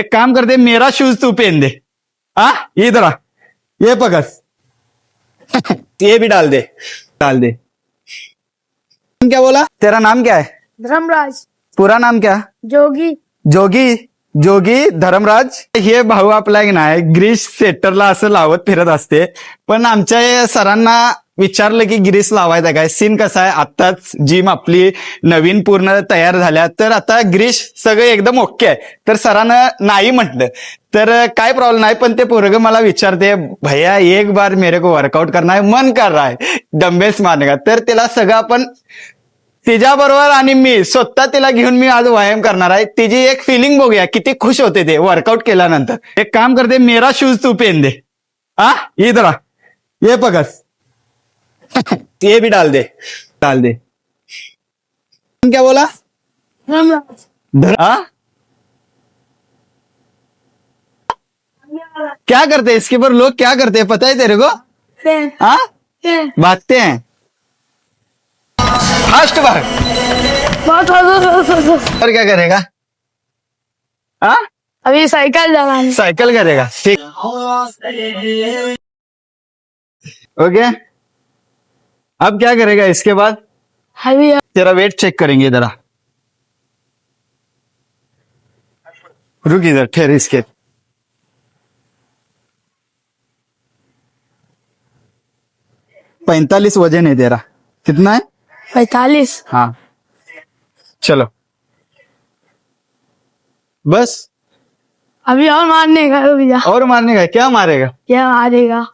एक काम करते, मेरा शूज तू पहन दे। हाँ इधर आ, ये पकड़, ये भी डाल दे, डाल दे। क्या बोला? तेरा नाम क्या है? धर्मराज। पूरा नाम क्या? जोगी। जोगी, जोगी धर्मराज। हे भाऊ आपला एक नाही ग्रीस सेटरला असं लावत फिरत असते, पण आमच्या या सरांना विचारलं की ग्रीस लावायचा काय, सीन कसा आहे, आत्ताच जिम आपली नवीन पूर्ण तयार झाल्या, तर आता ग्रीस सगळं एकदम ओके आहे, तर सरांना नाही म्हटलं तर काय प्रॉब्लेम नाही, पण ते पोरग मला विचारते भैया एक बार मेरे को वर्कआउट करना है, मन कर रहा है डंबेल्स मारने का, तर त्याला सगळं आपण तिच्याबरोबर आणि मी स्वतः तिला घेऊन मी आज व्यायाम करणार आहे, तिची एक फिलिंग बघूया किती खुश होते ते वर्कआउट केल्यानंतर। एक काम करते, मेरा शूज तू पहन दे। हाँ इधर आ, ये पकड़, ये भी डाल दे, डाल दे। क्या बोला? धर्मराज। हाँ क्या करते हैं इसके पर लोग, क्या करते हैं पता है तेरे को? हाँ भागते हैं, फास्ट भाग। बहुत और क्या करेगा? हाँ अभी साइकिल चलानी। साइकिल करेगा, ठीक। ओके, अब क्या करेगा इसके बाद? अभी तेरा वेट चेक करेंगे जरा, रुक इधर, ठहर इसके। पैंतालीस वजन है तेरा, कितना है? 45। हाँ चलो बस। अभी और मारने का, रुक जा। और मारने का? क्या मारेगा? क्या मारेगा?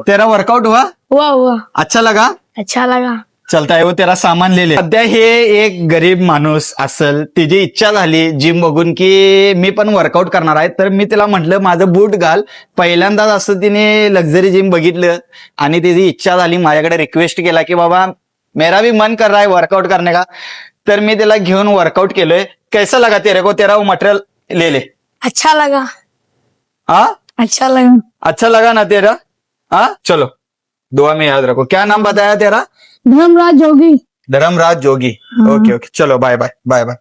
तेरा वर्कआउट हुआ? हुआ। अच्छा लगा? अच्छा लगा। चलता है, वो तेरा सामान ले ले। सध्या हे एक गरीब माणूस असल, तिची इच्छा झाली जिम बघून की मी पण वर्कआउट करणार आहे, तर मी तिला म्हटलं माझं बूट घाल। पहिल्यांदाच असं तिने लक्झरी जिम बघितलं आणि तिची इच्छा झाली, माझ्याकडे रिक्वेस्ट केला की बाबा मेरा भी मन कर रहा है वर्कआउट करने का, तर मी तिला घेऊन वर्कआउट केलोय। कैसा लगा तेरे को? तेरा वो मटेरियल ले ले। अच्छा लगा। हाँ अच्छा लगा। अच्छा लगा ना तेरा? हाँ चलो, दुआ में याद रखो। क्या नाम बताया तेरा? धर्मराज जोगी। धर्मराज जोगी। ओके ओके, चलो बाय बाय बाय बाय।